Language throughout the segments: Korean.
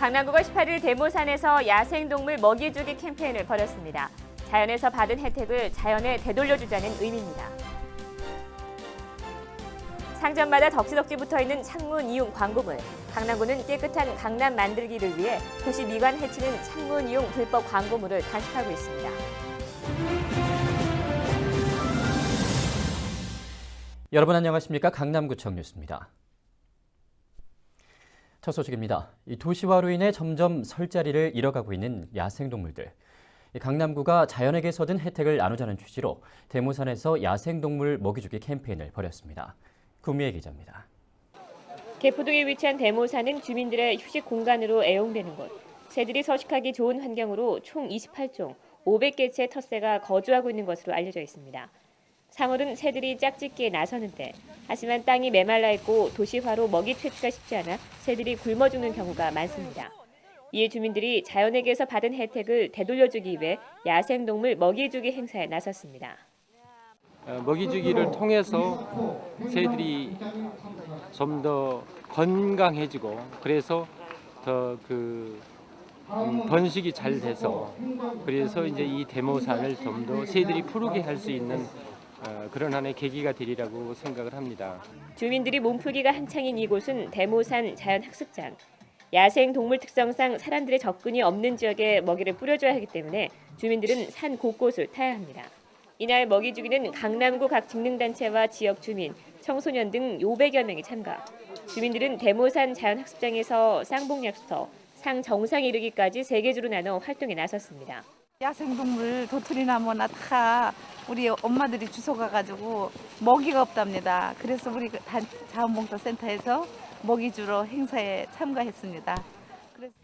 강남구가 18일 대모산에서 야생동물 먹이주기 캠페인을 벌였습니다. 자연에서 받은 혜택을 자연에 되돌려주자는 의미입니다. 상점마다 덕지덕지 붙어있는 창문 이용 광고물. 강남구는 깨끗한 강남 만들기를 위해 도시 미관 해치는 창문 이용 불법 광고물을 단속하고 있습니다. 여러분 안녕하십니까? 강남구청 뉴스입니다. 첫 소식입니다. 이 도시화로 인해 점점 설 자리를 잃어가고 있는 야생동물들. 강남구가 자연에게서 얻은 혜택을 나누자는 취지로 대모산에서 야생동물 먹이주기 캠페인을 벌였습니다. 구미애 기자입니다. 개포동에 위치한 대모산은 주민들의 휴식 공간으로 애용되는 곳. 새들이 서식하기 좋은 환경으로 총 28종, 500개체의 텃새가 거주하고 있는 것으로 알려져 있습니다. 상월은 새들이 짝짓기에 나서는데 하지만 땅이 메말라 있고 도시화로 먹이 퇴치가 쉽지 않아 새들이 굶어 죽는 경우가 많습니다. 이에 주민들이 자연에게서 받은 혜택을 되돌려주기 위해 야생동물 먹이주기 행사에 나섰습니다. 먹이주기를 통해서 새들이 좀 더 건강해지고 그래서 더 번식이 잘 돼서 그래서 이제 이 대모산을 좀 더 새들이 푸르게 할 수 있는 그런 하나의 계기가 되리라고 생각을 합니다. 주민들이 몸풀기가 한창인 이곳은 대모산 자연학습장. 야생 동물 특성상 사람들의 접근이 없는 지역에 먹이를 뿌려줘야 하기 때문에 주민들은 산 곳곳을 타야 합니다. 이날 먹이주기는 강남구 각 직능단체와 지역 주민, 청소년 등 500여 명이 참가. 주민들은 대모산 자연학습장에서 쌍봉약수터, 상 정상 이르기까지 3계주로 나눠 활동에 나섰습니다. 야생동물 도토리나 뭐나 다 우리 엄마들이 주워 가가지고 먹이가 없답니다. 그래서 우리 자원봉사센터에서 먹이 주러 행사에 참가했습니다.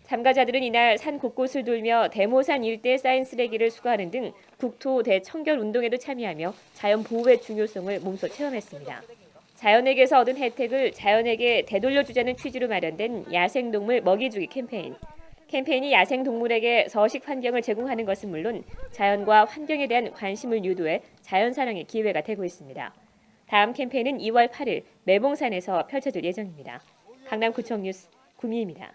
참가자들은 이날 산 곳곳을 돌며 대모산 일대에 쌓인 쓰레기를 수거하는 등 국토 대청결 운동에도 참여하며 자연 보호의 중요성을 몸소 체험했습니다. 자연에게서 얻은 혜택을 자연에게 되돌려주자는 취지로 마련된 야생동물 먹이주기 캠페인. 캠페인이 야생동물에게 서식 환경을 제공하는 것은 물론 자연과 환경에 대한 관심을 유도해 자연사랑의 기회가 되고 있습니다. 다음 캠페인은 2월 8일 매봉산에서 펼쳐질 예정입니다. 강남구청 뉴스 구미입니다.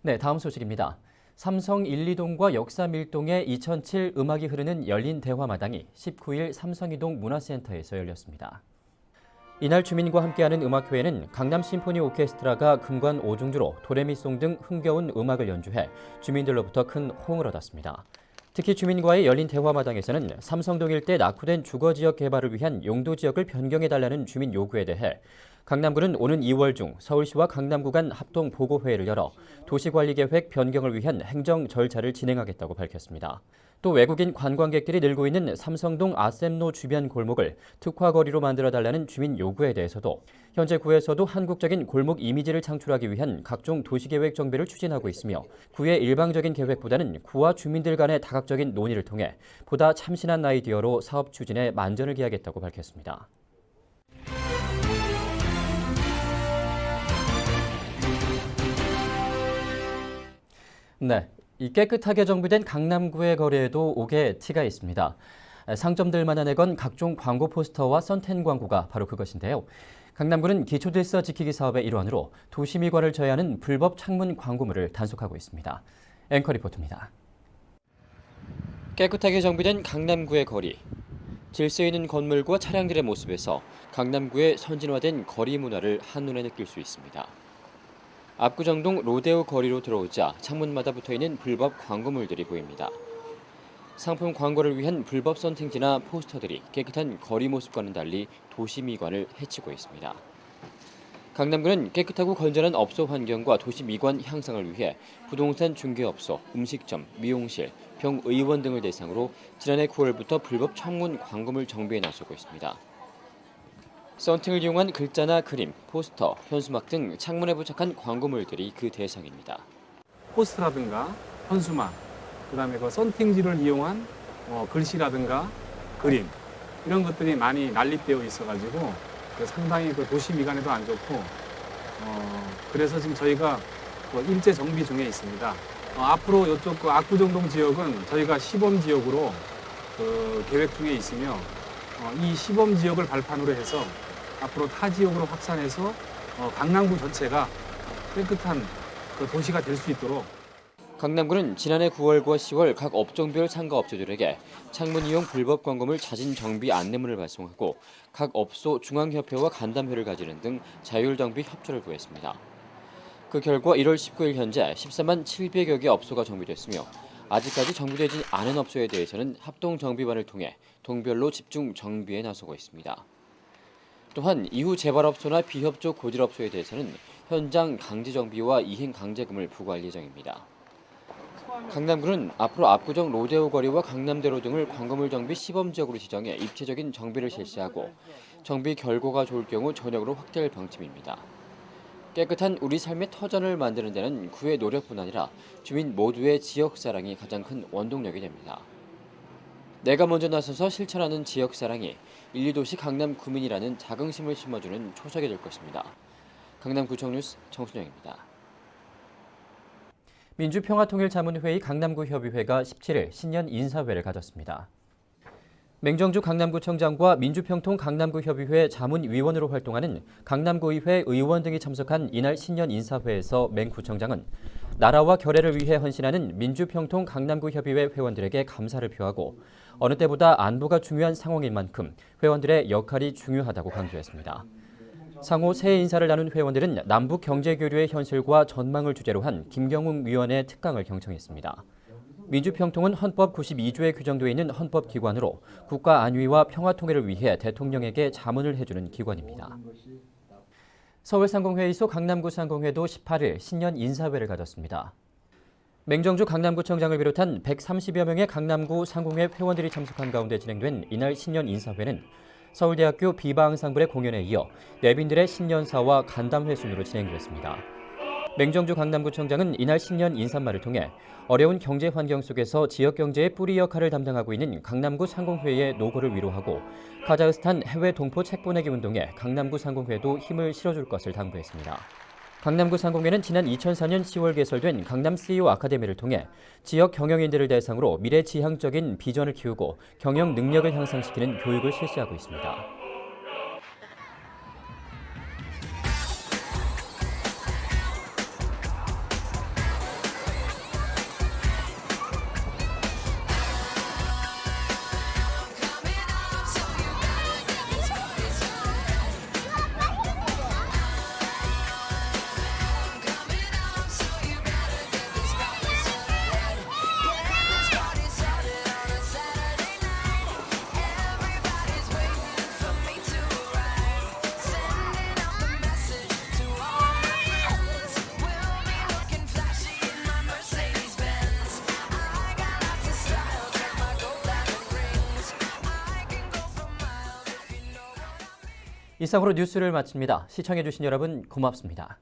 네, 다음 소식입니다. 삼성 1, 2동과 역삼1동의 2007 음악이 흐르는 열린 대화마당이 19일 삼성이동 문화센터에서 열렸습니다. 이날 주민과 함께하는 음악회에는 강남 심포니 오케스트라가 금관 5중주로 도레미송 등 흥겨운 음악을 연주해 주민들로부터 큰 호응을 얻었습니다. 특히 주민과의 열린 대화마당에서는 삼성동 일대 낙후된 주거지역 개발을 위한 용도 지역을 변경해달라는 주민 요구에 대해 강남구는 오는 2월 중 서울시와 강남구 간 합동 보고회의를 열어 도시관리계획 변경을 위한 행정 절차를 진행하겠다고 밝혔습니다. 또 외국인 관광객들이 늘고 있는 삼성동 아셈로 주변 골목을 특화거리로 만들어달라는 주민 요구에 대해서도 현재 구에서도 한국적인 골목 이미지를 창출하기 위한 각종 도시계획 정비를 추진하고 있으며 구의 일방적인 계획보다는 구와 주민들 간의 다각적인 논의를 통해 보다 참신한 아이디어로 사업 추진에 만전을 기하겠다고 밝혔습니다. 네, 이 깨끗하게 정비된 강남구의 거리에도 옥의 티가 있습니다. 상점들만 내건 각종 광고 포스터와 선텐 광고가 바로 그것인데요. 강남구는 기초질서 지키기 사업의 일환으로 도시미관을 저해하는 불법 창문 광고물을 단속하고 있습니다. 앵커 리포트입니다. 깨끗하게 정비된 강남구의 거리. 질서 있는 건물과 차량들의 모습에서 강남구의 선진화된 거리 문화를 한눈에 느낄 수 있습니다. 압구정동 로데오 거리로 들어오자 창문마다 붙어있는 불법 광고물들이 보입니다. 상품 광고를 위한 불법 선팅지나 포스터들이 깨끗한 거리 모습과는 달리 도시 미관을 해치고 있습니다. 강남구는 깨끗하고 건전한 업소 환경과 도시 미관 향상을 위해 부동산 중개업소, 음식점, 미용실, 병의원 등을 대상으로 지난해 9월부터 불법 창문 광고물 정비에 나서고 있습니다. 썬팅을 이용한 글자나 그림, 포스터, 현수막 등 창문에 부착한 광고물들이 그 대상입니다. 포스터라든가 현수막, 그다음에 그 썬팅지를 이용한 글씨라든가 그림 이런 것들이 많이 난립되어 있어가지고 상당히 그 도시 미관에도 안 좋고 그래서 지금 저희가 일제 정비 중에 있습니다. 앞으로 이쪽 그 압구정동 지역은 저희가 시범 지역으로 계획 중에 있으며 이 시범 지역을 발판으로 해서 앞으로 타 지역으로 확산해서 강남구 전체가 깨끗한 그 도시가 될 수 있도록 강남구는 지난해 9월과 10월 각 업종별 상가업주들에게 창문 이용 불법 광고물 자진 정비 안내문을 발송하고 각 업소 중앙협회와 간담회를 가지는 등 자율 정비 협조를 구했습니다. 그 결과 1월 19일 현재 14만 700여 개 업소가 정비됐으며 아직까지 정비되지 않은 업소에 대해서는 합동 정비반을 통해 동별로 집중 정비에 나서고 있습니다. 또한 이후 재발업소나 비협조 고질업소에 대해서는 현장 강제 정비와 이행 강제금을 부과할 예정입니다. 강남구는 앞으로 압구정 로데오 거리와 강남대로 등을 광고물 정비 시범지역으로 지정해 입체적인 정비를 실시하고 정비 결과가 좋을 경우 전역으로 확대할 방침입니다. 깨끗한 우리 삶의 터전을 만드는 데는 구의 노력뿐 아니라 주민 모두의 지역사랑이 가장 큰 원동력이 됩니다. 내가 먼저 나서서 실천하는 지역사랑이 1, 2도시 강남 구민이라는 자긍심을 심어주는 초석이 될 것입니다. 강남구청 뉴스 정순영입니다. 민주평화통일자문회의 강남구 협의회가 17일 신년 인사회를 가졌습니다. 맹정주 강남구청장과 민주평통 강남구 협의회 자문위원으로 활동하는 강남구의회 의원 등이 참석한 이날 신년 인사회에서 맹 구청장은 나라와 결의를 위해 헌신하는 민주평통 강남구 협의회 회원들에게 감사를 표하고 어느 때보다 안보가 중요한 상황인 만큼 회원들의 역할이 중요하다고 강조했습니다. 상호 새해 인사를 나눈 회원들은 남북 경제교류의 현실과 전망을 주제로 한 김경웅 위원의 특강을 경청했습니다. 민주평통은 헌법 92조에 규정되어 있는 헌법기관으로 국가 안위와 평화통일을 위해 대통령에게 자문을 해주는 기관입니다. 서울상공회의소 강남구 상공회도 18일 신년 인사회를 가졌습니다. 맹정주 강남구청장을 비롯한 130여 명의 강남구 상공회 회원들이 참석한 가운데 진행된 이날 신년 인사회는 서울대학교 비바앙상블의 공연에 이어 내빈들의 신년사와 간담회 순으로 진행됐습니다. 맹정주 강남구청장은 이날 신년 인사말을 통해 어려운 경제 환경 속에서 지역 경제의 뿌리 역할을 담당하고 있는 강남구 상공회의 노고를 위로하고 카자흐스탄 해외 동포 책 보내기 운동에 강남구 상공회도 힘을 실어줄 것을 당부했습니다. 강남구 상공회는 지난 2004년 10월 개설된 강남 CEO 아카데미를 통해 지역 경영인들을 대상으로 미래지향적인 비전을 키우고 경영 능력을 향상시키는 교육을 실시하고 있습니다. 이상으로 뉴스를 마칩니다. 시청해주신 여러분 고맙습니다.